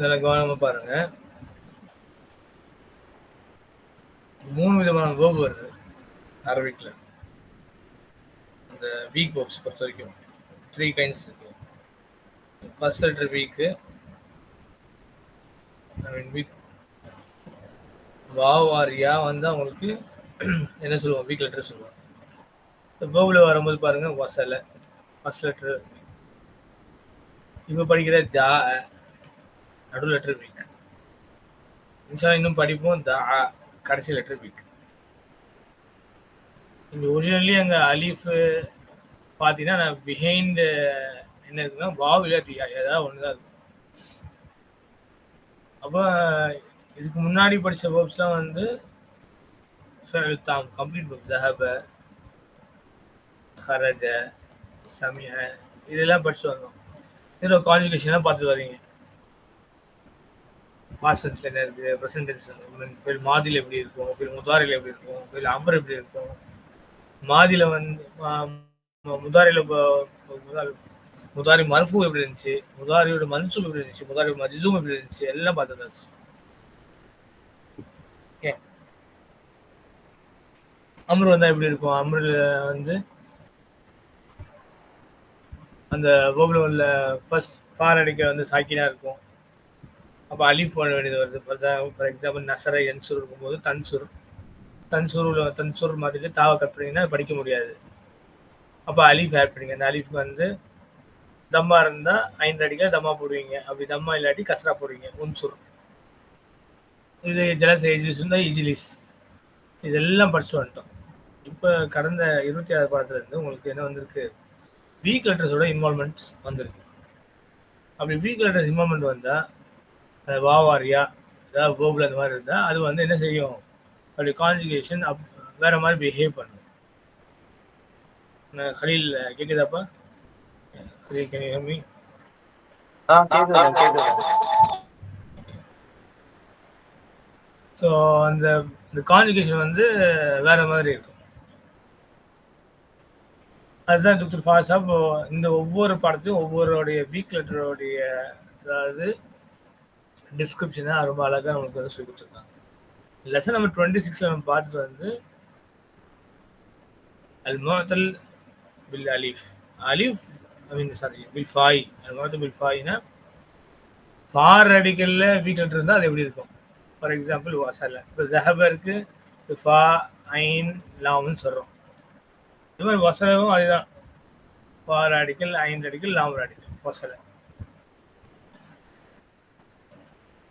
இதெல்லாம் கவனமா பாருங்க. 3 விதமான வேர்ப் வருது அரபிக்ல. அந்த வீக் வேர்ப்ஸ் பொறுத்த வரைக்கும் 3 கைண்ட்ஸ் இருக்கு. ஃபர்ஸ்ட் லெட்டர் வீக், வீக் வாவ் ஆர் யா வந்து அவங்களுக்கு என்ன சொல்லுவோம், வீக் லெட்டர் சொல்லுவோம். வேர்ப்ல வரும்போது பாருங்க வசல ஃபர்ஸ்ட் லெட்டர். இப்போ படிக்கிற ஜா நடு லெட்டர் வீக். இன்ஷா இன்னும் படிப்போம் தா கடைசி லெட்டர் வீக். இங்க ஒரிஜினலி அங்க அலிஃப் பார்த்தீங்கன்னா நான் பிஹைண்ட் என்ன இருக்குன்னா வாவ் இல்லாட்டி ஏதாவது ஒன்று தான் இருக்கும். அப்போ இதுக்கு முன்னாடி படித்த வேர்ப்ஸ்லாம் வந்து கம்ப்ளீட் வேர்ப். ஜஹப, ஹரஜ, சமிய இதெல்லாம் படிச்சு வரணும். இதில் கான்ஜுகேஷன்லாம் பார்த்து வரீங்க. பாஸ்ட் டென்ஸ்ல என்ன இருக்குது, ப்ரெசென்ட் டென்ஸ்ல ஃபில் மாதில எப்படி இருக்கும், ஃபில் முதாரில எப்படி இருக்கும், ஃபில் அமர் எப்படி இருக்கும், மாதில வந்து முதாரில முதாரி மர்ஃபூ எப்படி இருந்துச்சு, முதாரியோட மன்சூப் எப்படி இருந்துச்சு, முதாரி மஜ்சூம் எப்படி இருந்துச்சு, எல்லாம் பார்த்துருந்தாச்சு. அம்ரு வந்தா எப்படி இருக்கும், அம்ருல வந்து அந்த வேர்ப்ல உள்ள ஃபர்ஸ்ட் ஃபார் அடிக்க வந்து சாக்கினா இருக்கும். அப்போ அலிஃப் போட வேண்டியது வருது. ஃபார் எக்ஸாம்பிள் நசர என்சுர் இருக்கும்போது தன்சூர் மாதிரி தாவை கட் பண்ணிங்கன்னா படிக்க முடியாது. அப்போ அலிஃப் ஆட் பண்ணிங்க. அந்த அலிஃப் வந்து தம்மா இருந்தா 5 அடிக்கல தம்மா போடுவீங்க. அப்படி தம்மா இல்லாட்டி கஸ்ரா போடுவீங்க. உன்சுர். இது ஜலஸ் எஜிலிஸ் இருந்தால் இஜிலிஸ். இதெல்லாம் படிச்சு வந்துட்டோம். இப்போ கடந்த 26 பாடத்துல இருந்து உங்களுக்கு என்ன வந்திருக்கு, வீக் லெட்டர்ஸோட இன்வால்மெண்ட்ஸ் வந்திருக்கு. அப்படி வீக் லெட்டர்ஸ் இன்வால்மெண்ட் வந்தா வாவாரியா ஏதாவது வேர்ப்ல அந்த மாதிரி இருந்தால் அது வந்து என்ன செய்யும், அப்படி கான்ஜுகேஷன் வேற மாதிரி பிஹேவ் பண்ணும். கலீல் கேக்குதாப்பா? Khalil can you hear me? கேக்குது. ஸோ அந்த கான்ஜுகேஷன் வந்து வேற மாதிரி இருக்கும். அதுதான் டாக்டர் ஃபாசாப் இந்த ஒவ்வொரு பாடத்தையும் ஒவ்வொருடைய வீக் லெட்டருடைய அதாவது டிஸ்கிரிப்ஷனை ரொம்ப அழகாக நம்மளுக்கு வந்து சொல்லி கொடுத்துருக்காங்க. லெசன் நம்பர் 26 நம்ம பார்த்துட்டு வந்து அல் முஅத்தல் பில் அலிஃப் பில் ஃபாய். அல் முஅத்தல் பில் ஃபாய்னா ஃபார் ரடிக்கல்ல வீக் லெட்டர் இருந்தால் அது எப்படி இருக்கும். ஃபார் எக்ஸாம்பிள் வசல, இப்போ ஜஹபருக்கு ஃபா ஐன் லாம்னு சொல்கிறோம். இது மாதிரி வசலவும் அதுதான், ஃபார் ரடிக்கல் ஐன் ரடிக்கல் லாம் ரடிக்கல் வசல.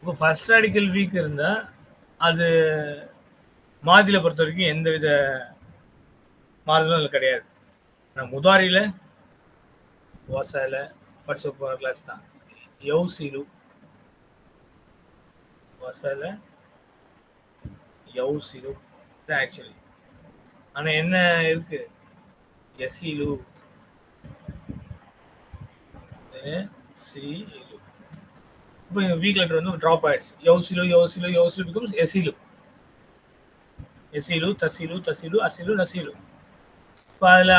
இப்போ ஃபர்ஸ்ட் ரடிக்கல் வீக் இருந்தால் அது மாதில பொறுத்த வரைக்கும் எந்த வித மாறுதலும் அதில் கிடையாது. நான் முதாரியில் வசல படிச்ச போகிற கிளாஸ் தான். யௌசிலு வசல யௌசிலு தான் ஆக்சுவலி. ஆனால் என்ன இருக்கு, எசிலு சிலு. இப்போ வீக் லெட்டர் வந்து ட்ராப் ஆயிடுச்சு. யௌசிலு பிகம்ஸ் எசிலு. எசிலு தசிலு அசிலு நசிலு. இப்போ அதில்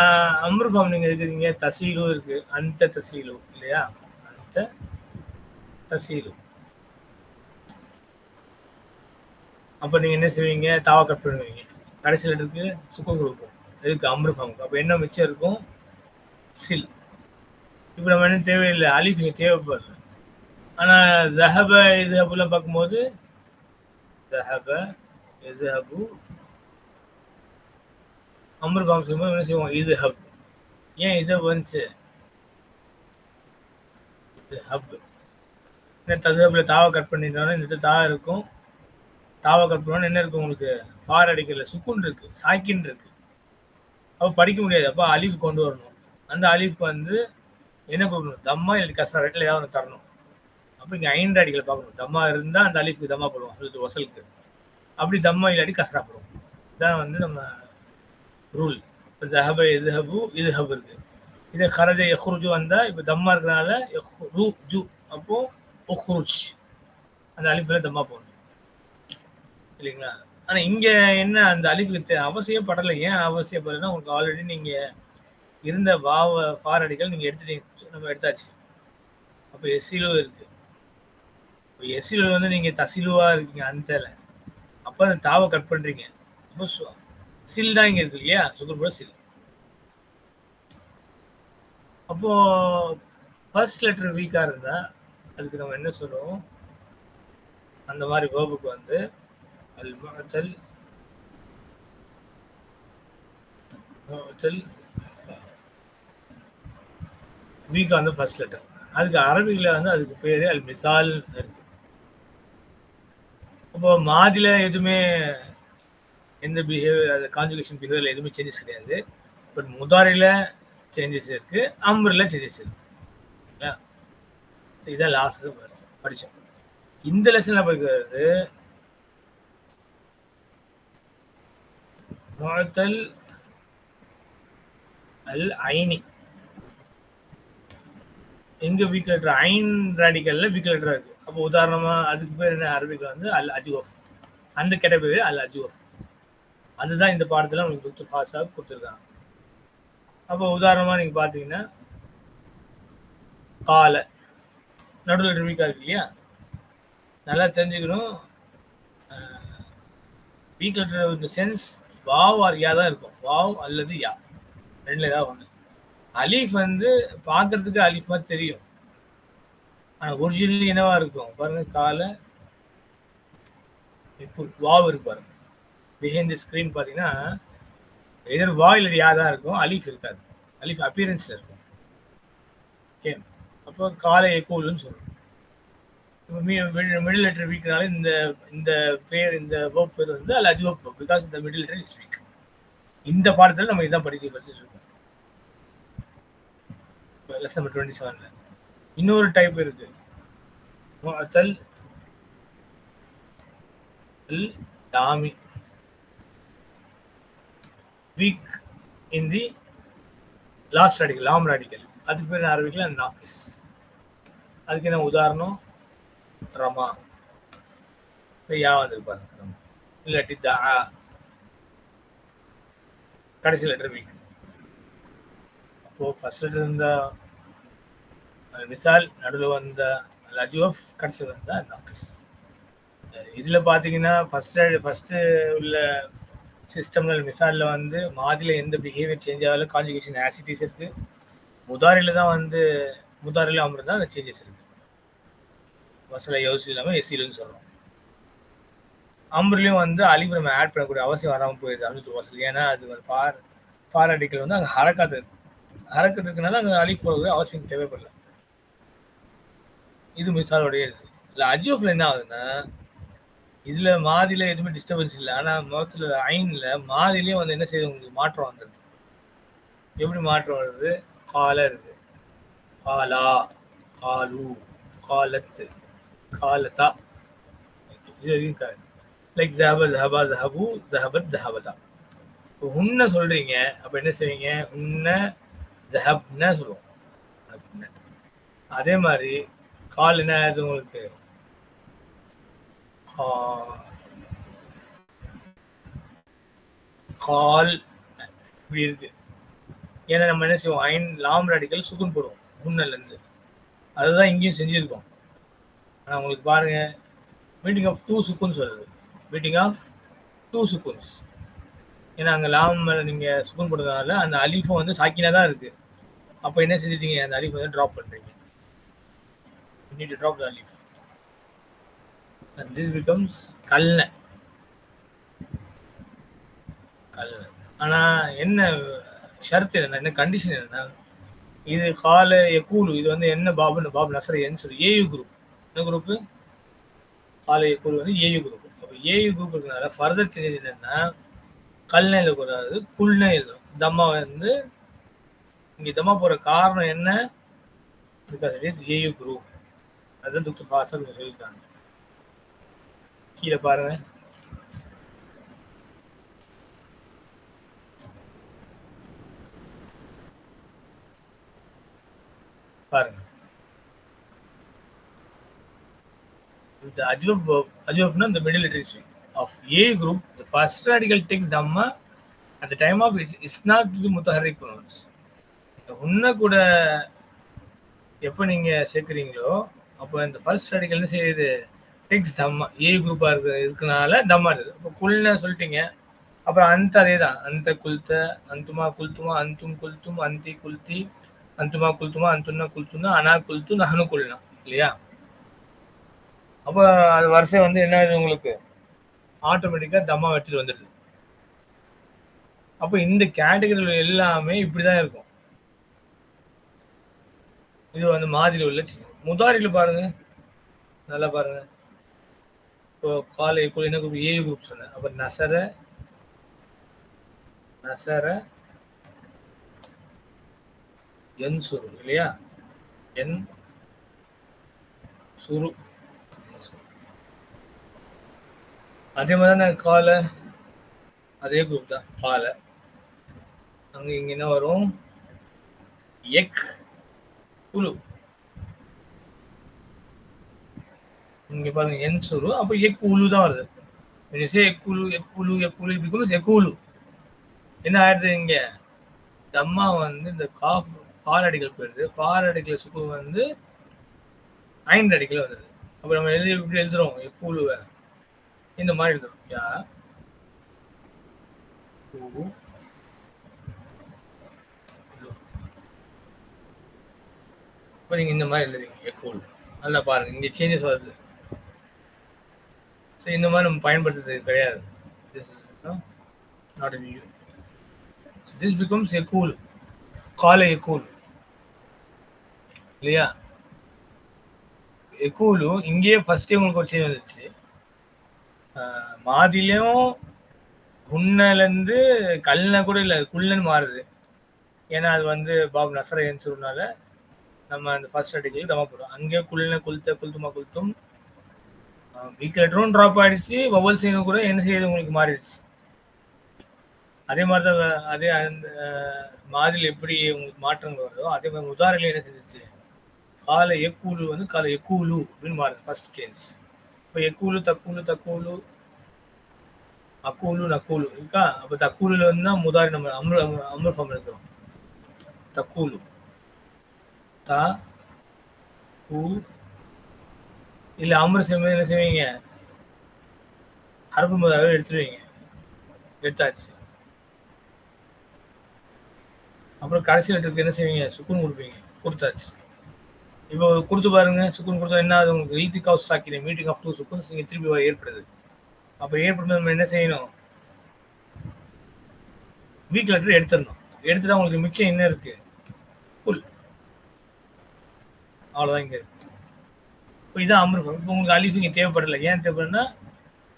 அம்ரு ஃபார்ம் நீங்கள் இருக்கிறீங்க, தசீலு இருக்கு, அந்த தசீலு இல்லையா, அந்த தசீலு. அப்போ நீங்கள் என்ன செய்வீங்க, தாவா கட் பண்ணுவீங்க. கடைசி லெட்டருக்கு சுக்கம் கொடுக்கும். இதுக்கு அம்ரு ஃபார்முக்கு. அப்போ என்ன மிச்சம் இருக்கும், சில். இப்போ நம்ம என்ன தேவையில்லை, அலிஃப் தேவைப்படுது. ஆனால் ஜஹப இஸ்ஹபுலாம் பார்க்கும்போது ஜஹப இஸ்ஹபு அம்ரு ஃபார்ம் செய்யும்போது என்ன செய்வோம், இஸ்ஹப். ஏன் இஸ்ஹப் வந்துச்சு, ஹப். தஸ்ஹப்ல தாவா கட் பண்ணிட்டோம்னா இந்த தா இருக்கும். தாவா கட் பண்ணோன்னு என்ன இருக்கும், உங்களுக்கு ஃபார் அடிக்கல சுக்குன் இருக்கு, சாக்கின் இருக்கு. அப்போ படிக்க முடியாது. அப்போ அலிஃப் கொண்டு வரணும். அந்த அலிஃப்க்கு வந்து என்ன கொடுக்கணும், தம்மா இல்லை கஸ்ரா ரெட்டில் ஏதாவது ஒன்று தரணும். அப்போ இங்கே 5 அடிக்கல பார்க்கணும். தம்மா இருந்தால் அந்த அலிஃப்க்கு தம்மா போடுவோம், அது வசலுக்கு. அப்படி தம்மா இல்லாட்டி கஸ்ரா போடுவோம். இதுதான் வந்து நம்ம ரூல். இப்போ ஜஹப எதுஹபு இதுஹப் இருக்கு. இது ஹரஜ எஹ்ருஜு வந்தால் இப்போ தம்மா இருக்கிறனால எஹ்ருஜு, அப்போ உஹ்ருஜ் அந்த அலிஃபில் தம்மா போடணும் இல்லைங்களா. ஆனால் இங்கே என்ன அந்த அலிஃபுக்கு அவசியப்படலை. ஏன் அவசியப்படலைன்னா உங்களுக்கு ஆல்ரெடி நீங்கள் இருந்த வாவ ஃபார் அடிக்கல் நீங்கள் எடுத்துட்டீங்க, நம்ம எடுத்தாச்சு. அப்போ எஸ்சிலும் இருக்கு. எஸ்சில வந்து நீங்க தசிலுவா இருக்கீங்க அந்தல. அப்ப அந்த தாவ கட் பண்றீங்க. அப்போ சில் தான் இங்க இருக்கு இல்லையா? சுக்குன் போட சில். அப்போ ஃபர்ஸ்ட் லெட்டர் வீக்கா இருந்தா அதுக்கு நம்ம என்ன சொல்லுவோம்? அந்த மாதிரி வேர்புக்கு வந்து அல் முஅத்தல் வீக்கா வந்து ஃபர்ஸ்ட் லெட்டர். அதுக்கு அரபிக்ல வந்து அதுக்கு பேரு அல் மிசால் இருக்கு. அப்போ மாதில எதுவுமே எந்த பிஹேவியர் அது கான்ஜுகேஷன் பிஹேவியர்ல எதுவுமே சேஞ்சஸ் கிடையாது. பட் முதாரில சேஞ்சஸ் இருக்கு, அம்ரில் சேஞ்சஸ் இருக்கு. இதான் லாஸ்ட் படிச்சோம். இந்த லெசன்ல படிக்கிறது முஅத்தல் அல் ஐனி. எங்க வீக் லெட்டர் ஐன் ராடிக்கல்ல வீக் லெட்டர் இருக்கு. அப்போ உதாரணமா அதுக்கு பேர் என்ன அரபிக்ல வந்து அல் அஜ்வஃப். அந்த கேட்டகரி அல் அஜ்வஃப். அதுதான் இந்த பாடத்துல உங்களுக்கு டாக்டர் ஃபாஸா கொடுத்துருக்காங்க. அப்போ உதாரணமா நீங்க பாத்தீங்கன்னா கால நடுவில் லெட்டர் வீக்கா இருக்கு இல்லையா? நல்லா தெரிஞ்சுக்கணும். வீக் லெட்டர் இந்த சென்ஸ் வாவ் ஆர் யா தான் இருக்கும். வாவ் அல்லது யா ரெண்டுல ஏதாவது ஒண்ணு. அலீஃப் வந்து பார்க்கறதுக்கு அலீஃப் மாதிரி தெரியும். ஆனா ஒரிஜினலி என்னவா இருக்கும் பாருங்க. கால வாவ் இருக்கு பாருங்க. பிஹைண்ட் தி ஸ்கிரீன் பாத்தீங்கன்னா எதர் வா இல்ல யா தான் இருக்கும். அலீஃப் இருக்காது. அலீஃப் அப்பியரன்ஸ்ல இருக்கும். ஓகே. அப்போ கால எக்கூல்னு சொல்றோம். மிடில் லெட்டர் வீக்னால இந்த பேர் இந்த வேர்ப் பேர் வந்து அல் அஜ்வஃப் பிகாஸ் இந்த மிடில் லெட்டர் இஸ் வீக். இந்த பாடத்துல நம்ம இதான் படிச்சுட்டு இருக்கோம். லெசன் நம்பர் 27ல இன்னொரு டைப் இருக்கு. முஅத்தல் அல் லாமி weak in the last radical லாம் ராடிக்கல். அதுக்கு பேர் அரபிக்ல நாகிஸ். அதுக்கு என்ன உதாரணம்? ரமா யா வந்துருப்பாரு. இல்லாட்டி தா கடைசி லெட்டர் வீக். அப்போ ஃபர்ஸ்ட் லெட்டர் இருந்தா மிசால், நடுவில் வந்த அஜ்வஃப், கடைசி வந்த நாகிஸ். இதுல பாத்தீங்கன்னா ஃபர்ஸ்ட் உள்ள சிஸ்டம்ல மிசால்ல வந்து மாதில எந்த பிஹேவியர் சேஞ்ச் ஆகல, கான்ஜுகேஷன் ஆசிட்டிஸ் இருக்கு. முதாரில தான் வந்து முதாரில அமர் தான் அந்த சேஞ்சஸ் இருக்கு. வசல யோசி இல்லாம எஸ்சிலன்னு சொல்றோம். அம்ரிலையும் வந்து அலிஃப் நம்ம ஆட் பண்ணக்கூடிய அவசியம் வராமல் போயிடுது அனுத்து வசல். ஏன்னா அது வந்து ஃபார் அடிக்கல் வந்து அங்கே ஹரக்காத்து இருக்கு. ஹரக்கத்து இருக்குனால அங்கே அலிஃப் போடுறது அவசியம் தேவைப்படல. இது மிசாலோடைய இது. இல்லை அஜ்வஃப்ல என்ன ஆகுதுன்னா இதுல மாதில எதுவுமே டிஸ்டர்பன்ஸ் இல்லை. ஆனா மொத்தத்துல ஐன்ல மாதிலையும் வந்து என்ன செய்யுது உங்களுக்கு மாற்றம் வந்துருக்கு. எப்படி மாற்றம் வருது? கால இருக்கு, காலா, காலு, காலத்து, காலத்தா. இது இருக்காது. லைக் ஜஹப ஜஹபா ஜஹபு ஜஹபத் ஜஹபதா. இப்போ உன்ன சொல்றீங்க, அப்ப என்ன செய்வீங்க? உன்ன ஜஹப்ன சொல்லுவோம். அதே மாதிரி கால் என்ன ஆகுது உங்களுக்கு? கால் இப்படி இருக்கு. ஏன்னா நம்ம என்ன செய்வோம்? ஐன் லாம் ராடிக்கல் சுக்குன் போடுவோம் முன்னல்ல இருந்து. அதுதான் இங்கேயும் செஞ்சிருக்கோம். ஆனா உங்களுக்கு பாருங்க, மீட்டிங் ஆஃப் டூ சுக்குன் சொல்லுது. மீட்டிங் ஆஃப் டூ சுக்குன்ஸ். ஏன்னா அங்க லாம் நீங்க சுக்குன் போடுறதுனால அந்த அலிஃபும் வந்து சாக்கினா தான் இருக்கு. அப்ப என்ன செஞ்சிட்டீங்க? அந்த அலிஃப் வந்து டிராப் பண்றீங்க. You need to drop the alif. And this becomes கல்ன. கல்ன. ஆனா என்ன ஷர்த் என்ன கண்டிஷன் என்னன்னா, இது கால யகூலு, இது வந்து என்ன பாபுன்னு பாபு நசர் என்சர் ஏயு குரூப். என்ன குரூப்? கால யகூலு வந்து ஏயு குரூப். அப்ப ஏயு குரூப் இருக்கனால ஃபர்தர் சேஞ்சஸ் என்னன்னா கல்ன எழுதக்கூடாது, குல்ன எழுதணும். தம்மா வந்து இங்க தம்மா போற காரணம் என்ன? Because it is AU group. அதுதான் டாக்டர் ஃபாசல் சொல்லியிருக்காங்க. கீழே பாருங்க. பாருங்க. The adjective the middle letter of A group, the first radical takes dhamma at the time of it is not the mutaharrik pronouns. உன்ன கூட எப்ப நீங்க சேர்க்கிறீங்களோ அப்போ இந்த ஃபர்ஸ்ட் ரேடிக்கல் என்ன செய்யுது? டெக்ஸ் தம்மா ஏ குரூப்பா இருக்கனால தம்மா இருக்குது. அப்போ குல்னா சொல்லிட்டீங்க. அப்புறம் அந்த அதேதான். அந்த குல்த, அந்துமா குல்துமா, அந்தும் குல்தும், அந்தி குல்தி, அந்துமா குல்துமா, அந்துன்னா குல்துன்னா, அனா குல்து, நஹனு குல்னா இல்லையா? அப்போ அது வரிசை வந்து என்ன ஆகுது உங்களுக்கு? ஆட்டோமேட்டிக்கா தம்மா வச்சுட்டு வந்துடுது. அப்போ இந்த கேட்டகரியில் எல்லாமே இப்படிதான் இருக்கும். இது வந்து மாதிரி உள்ள முதாரில பாருங்க, நல்லா பாருங்க. இப்போ காலை என்ன குரூப்? ஏ குரூப் சொன்னேன். அப்ப நசர நசர என் சுரு இல்லையா? என் சுரு. அதே மாதிரி தான் கால அதே குரூப் தான் கால. அங்க இங்க என்ன வரும்? எக் குழு. இங்க பாருங்க என் சுரு. அப்ப எக் உலு தான் வருது. எக்குலு எக்குலு எக்குலு பிகம்ஸ் எக்குலு. என்ன ஆயிடுது இங்க? தம்மா வந்து இந்த காஃப் ஃபார் அடிக்கல் போயிடுது. ஃபார் அடிக்கல் சுக்கு வந்து ஐந்து அடிக்கல் வருது. அப்ப நம்ம எப்படி எழுதுறோம்? எக்குலுவை இந்த மாதிரி எழுதுறோம். யா கூ இப்போ நீங்க இந்த மாதிரி எழுதுறீங்க எக்குல். நல்லா பாருங்க இங்க சேஞ்சஸ் வருது. ஸோ இந்த மாதிரி நம்ம பயன்படுத்துறது கிடையாது. This is not in U. This becomes equal. கால எக்குல் இல்லையா? எக்குலு இங்கேயே ஃபர்ஸ்டே உங்களுக்கு ஒரு சேஞ்ச் வந்துச்சு. மாதிலையும் குன்னலேருந்து கல்னா கூட இல்லை, குள்ளன்னு மாறுது. ஏன்னா அது வந்து பாப் நசர என்சுனால நம்ம அந்த ஃபர்ஸ்ட் அடிக்கல் தம்மா போடுறோம். அங்கேயே குல்ன குல்த்த குல்துமா குல்த்தும் வீக் லெட்டரும் ட்ராப் ஆயிடுச்சு. வவல் சைனும் கூட என்ன செய்யுது உங்களுக்கு மாறிடுச்சு. அதே மாதிரி தான் அதே அந்த மாதிரியில் எப்படி உங்களுக்கு மாற்றங்கள் வருதோ அதே மாதிரி உதாரணம் என்ன செஞ்சிச்சு? கால எக்கூலு வந்து கால எக்கூலு அப்படின்னு மாறுது ஃபர்ஸ்ட் சேஞ்ச். இப்போ எக்கூலு தக்கூலு தக்கூலு அக்கூலு நக்கூலு இருக்கா? அப்போ தக்கூலுல வந்து தான் முதாரி நம்ம அம்ரு ஃபார்ம் இருக்கிறோம். தக்கூலு தா கூ இல்ல அம்ரு செய்யும்போது என்ன செய்வீங்க? ஹர்ஃபு முதாரியை எடுத்துருவீங்க. எடுத்தாச்சு. அப்புறம் கடைசி லெட்டருக்கு என்ன செய்வீங்க? சுக்குன் கொடுப்பீங்க. கொடுத்தாச்சு. இப்போ கொடுத்து பாருங்க. சுக்குன் கொடுத்தா என்ன ஆகுது உங்களுக்கு? ஈத்திக் ஆஃப் சாக்கினே மீட்டிங் ஆஃப் டூ சுக்குன்ஸ் இங்கே திருப்பி ஏற்படுது. அப்போ ஏற்படும்போது நம்ம என்ன செய்யணும்? வீக் லெட்டர் எடுத்துடணும். எடுத்துட்டா உங்களுக்கு மிச்சம் என்ன இருக்கு? புல். அவ்வளோதான் இங்கே இருக்கு. இப்போ இதான் அம்ரு. இப்போ உங்களுக்கு அலிஃப் இங்கே தேவைப்படலை. ஏன் தேவைப்படுன்னா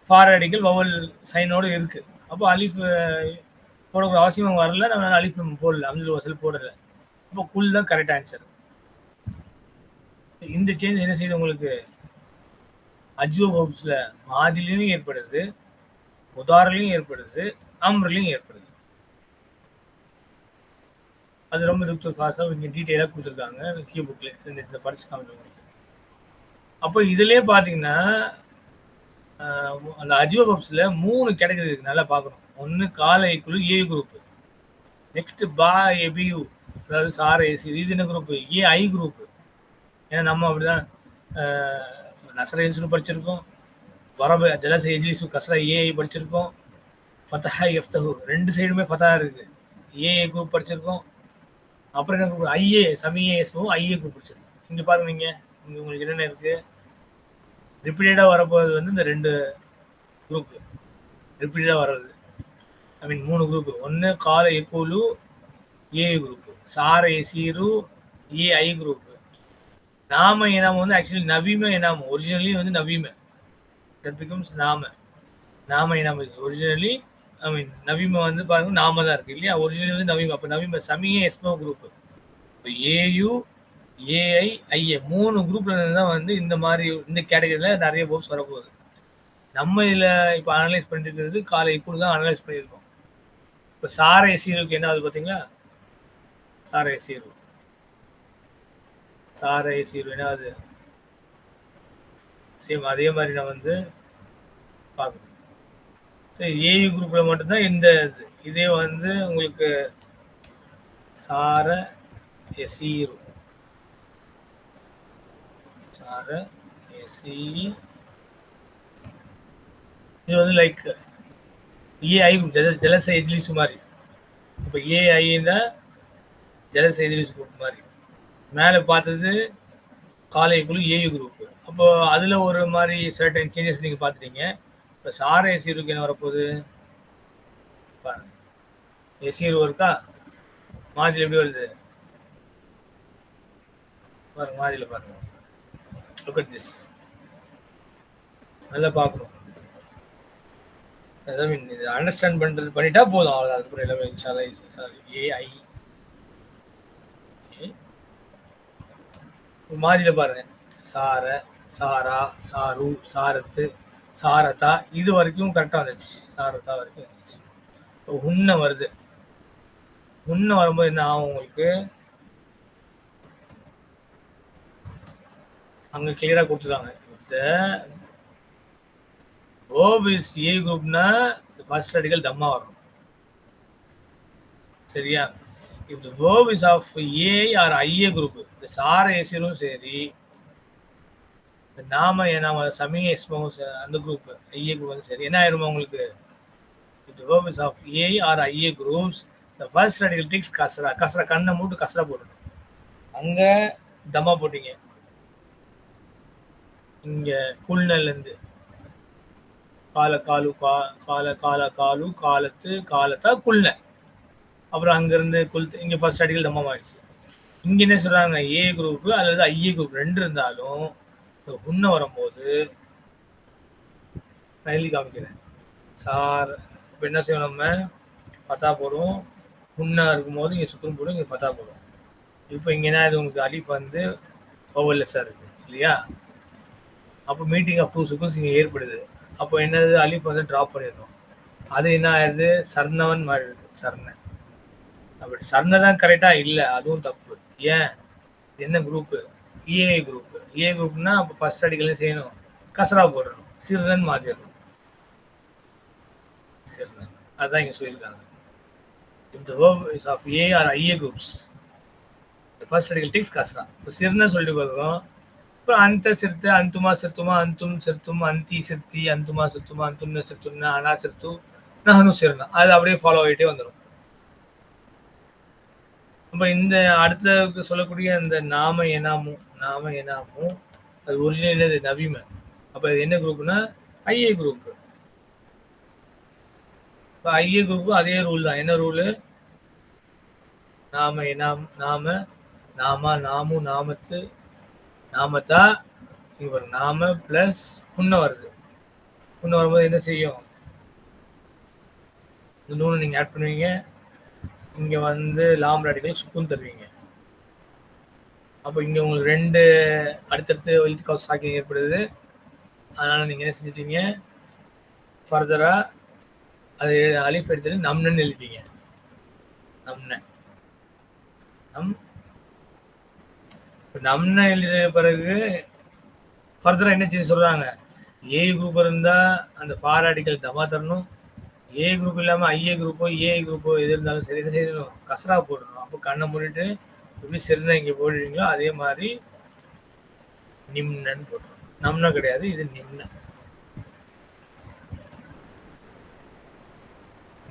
ஃபார் அடிக்கல் வவல் சைனோடு இருக்கு. அப்போ அலிஃப் போடக்கூடிய அவசியம் வரல. நம்ம அலிஃப் போடல. அம்ஜுல் வசல் போடல. அப்போ குல் தான் கரெக்ட் ஆன்சர். இந்த சேஞ்ச் என்ன செய்யுது உங்களுக்கு? அஜ்வ ஹவுஸ்ல மாதிலையும் ஏற்படுது, முதாரிலையும் ஏற்படுது, அம்ரிலையும் ஏற்படுது. அது ரொம்ப டாக்டர் ஃபாஸா இங்க டீடைலா கொடுத்துருக்காங்க கீ புக்ல இந்த படிச்சு காமிக்கிறவங்களுக்கு. அப்போ இதுலயே பாத்தீங்கன்னா அந்த அஜ்வ ஹவுஸ்ல 3 கேட்டகரி இருக்கு. நல்லா பார்க்கணும். ஒன்னு கால குழு ஏ குரூப். நெக்ஸ்ட் பா ஏபியு அதாவது சார் ஏசி இது என்ன குரூப்? AI group. ஏன்னா நம்ம அப்படிதான் நசரேன்ஸ்னு படிச்சிருக்கோம். வரபு ஜலச எஜ்லிசு கஸ்ரா ஏஐ படிச்சிருக்கோம். ஃபதஹா யஃப்தஹு 2 சைடுமே ஃபதஹா இருக்கு. ஏஐ குரூப் படிச்சிருக்கோம். அப்புறம் என்ன குரூப்? ஐஏ சமிஏ எஸ்மோ ஐஏ குரூப் படிச்சிருக்கோம். இங்க பாருங்க நீங்க இங்க உங்களுக்கு என்னென்ன இருக்கு? ரிப்பீட்டடா வரப்போறது வந்து இந்த 2 குரூப் ரிப்பீட்டடா வர்றது. ஐ மீன் 3 குரூப். ஒன்னு கால எக்கூலு ஏ குரூப், சார எசீரு ஏஐ குரூப். நாம எனாம வந்து ஆக்சுவலி நவீம எனாம ஒரிஜினலி வந்து நவீம. தட் பிகம்ஸ் நாம. நாம எனாம இஸ் ஒரிஜினலி ஐ மீன் நவீம வந்து பாருங்க நாம தான் இருக்கு இல்லையா? ஒரிஜினலி வந்து நவீம. அப்ப நவீம சமியே எஸ்மோ குரூப். இப்போ ஏயு ஏஐ ஐஏ 3 குரூப்ல இருந்து தான் வந்து இந்த மாதிரி இந்த கேட்டகரியில நிறைய போர்ஸ் வரப்போகுது. நம்ம இதுல இப்போ அனலைஸ் பண்ணிட்டு இருக்கிறது காலை இப்போ தான் அனலைஸ் பண்ணியிருக்கோம். இப்போ சார எசீருக்கு என்ன ஆகுது பார்த்தீங்களா? சார எசீரு சார எசீரு என்ன ஆகுது? சேம் அதே மாதிரி நான் வந்து பார்க்கணும். சரி ஏயு குரூப்ல மட்டும்தான் இந்த இதே வந்து உங்களுக்கு சார எசீரு சார ஏசி இது வந்து லைக் ஏஐ ஜலச எஜ்லிஸ் மாதிரி. இப்போ ஏஐன்னா ஜலச எஜ்லிஸ் குரூப் மாதிரி. மேலே பார்த்தது காலை குழு ஏயு குரூப். அப்போ அதுல ஒரு மாதிரி சர்டன் சேஞ்சஸ் நீங்க பார்த்துட்டீங்க. இப்போ சார எஸ்இருக்கு என்ன வரப்போகுது பாருங்க. எஸ்இரு இருக்கா, மாதிரில எப்படி வருது பாருங்க. மாதிரில பாருங்க, லுக் அட் திஸ். நல்லா பார்க்கணும். இது அண்டர்ஸ்டாண்ட் பண்றது பண்ணிட்டா போதும். அவ்வளோ அதுக்கப்புறம் எல்லாமே இன்ஷால்லா ஏஐ மாதிரில பாருங்க. சார, சாரா, சாரு, சாரத்து, சாரதா இது வரைக்கும் கரெக்டா வந்துச்சு. சாரதா வரைக்கும் வந்துச்சு. உன்ன வருது. உன்ன வரும்போது என்ன ஆகும் உங்களுக்கு, அங்க கிளியரா கொடுத்துருக்காங்க. verb is A குரூப்னா ஃபர்ஸ்ட் ஆர்டிகல் தம்மா வரும். சரியா? if the verb is of A or IA group, இந்த சார ஏசிலும் சரி, இந்த நாம ஏனாம சமய எஸ்மோ அந்த குரூப் IA குரூப் வந்து சரி, என்ன ஆயிருமா உங்களுக்கு, if the verb is of A or IA groups, the first article takes கஸ்ரா. கஸ்ரா கண்ணை மூட்டு கஸ்ரா போடணும். அங்க தம்மா போட்டீங்க. இங்க குல்னல்ல இருந்து கால காலு கால கால காலு காலத்து காலத்தா குல்ன. அப்புறம் அங்கிருந்து குல்த்து இங்க ஃபர்ஸ்ட் ஆர்டிகல் தம்மா ஆயிடுச்சு. இங்க என்ன சொல்றாங்க, ஏ குரூப் அல்லது ஐஏ குரூப் ரெண்டு இருந்தாலும் உன்ன வரும்போது நான் எழுதி காமிக்கிறேன். சார் இப்போ என்ன செய்வோம், நம்ம பத்தா போடுவோம். உன்னா இருக்கும்போது இங்கே சுக்குன் போடும், இங்கே பத்தா போடும். இப்போ இங்கே என்ன இது உங்களுக்கு அலிஃப் வந்து ஓவர்லெஸ்ஸாக இருக்கு இல்லையா? அப்போ மீட்டிங் ஆஃப் டூ சுக்குன்ஸ் இங்கே ஏற்படுது. அப்போ என்னது, அலிஃப் வந்து ட்ராப் பண்ணிடணும். அது என்ன ஆயிடுது, சர்ணவன் மாறிடுது. சர்ண அப்படி சர்ண தான் கரெக்டா இல்லை, அதுவும் தப்பு. ஏன், என்ன குரூப், ஏஐ குரூப். ஏ குரூப்னா அப்போ ஃபர்ஸ்ட் ஆர்டிகல் செய்யணும், கசரா போடணும், சிறுநன் மாத்திடணும். சிறுநன் அதான் இங்க சொல்லியிருக்காங்க. if the verb is of A or IA groups, the first article takes kasra. இப்போ சிறுன சொல்லிட்டு பார்க்குறோம். இப்போ அந்த சிறுத்து, அந்துமா சிறுத்துமா, அந்தும் சிறுத்தும், அந்தி சிறுத்தி, அந்துமா சிறுத்துமா, அந்தும்ன சிறுத்தும்னா, அனா சிறுத்து, நகனு சிறுனா, அது அப்படியே ஃபாலோ ஆகிட்டே வந்துடும். அப்போ இந்த அடுத்த சொல்லக்கூடிய இந்த நாம எனாமும் அது ஒரிஜினல் நவீம. அப்போ இது என்ன குரூப்னா ஐஏ குரூப். இப்போ ஐஏ குரூப் அதே ரூல் தான். என்ன ரூலு, நாம எனாம் நாம நாமா நாமு நாமத்து நாமத்தா இங்க ஒரு நாம பிளஸ் புண்ண வருது. புண்ண வரும்போது என்ன செய்யும், இந்த நூனை நீங்க ஆட் பண்ணுவீங்க. இங்க வந்து லாம் ராடிக்கல் சுக்குன் தருவீங்க. அப்போ இங்க உங்களுக்கு ரெண்டு அடுத்தடுத்து எழுத்துக்கால் ஸ்டாக்கிங் ஏற்படுது. அதனால நீங்க என்ன செஞ்சிட்டீங்க, ஃபர்தரா அது அலிஃப் எடுத்துட்டு நம்னன்னு எழுதிட்டீங்க. நம்ன நம்ன எழுதின பிறகு ஃபர்தரா என்ன செய்ய சொல்றாங்க, ஏ குரூப் இருந்தா அந்த ஃபார் ஆர்டிகல் தமா தரணும். ஏ குரூப் இல்லாம ஐஏ குரூப்போ ஏஐ குரூப்போ எது இருந்தாலும் சரி, என்ன செய்யணும், கசரா போடணும். அப்போ கண்ணை மூடிட்டு எப்படி சிறுனை இங்க போடுறீங்களோ அதே மாதிரி நிம்னன்னு போடணும். நம்னா கிடையாது, இது நிம்ன.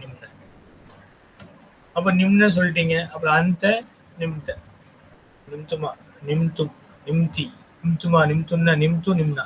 நிம்ன அப்ப நிம்ன சொல்லிட்டீங்க. அப்புறம் அந்த நிம்த நிம்துமா நிம்தும் நிம்தி நிம்துமா நிம்துன்னா நிம்து நிம்னா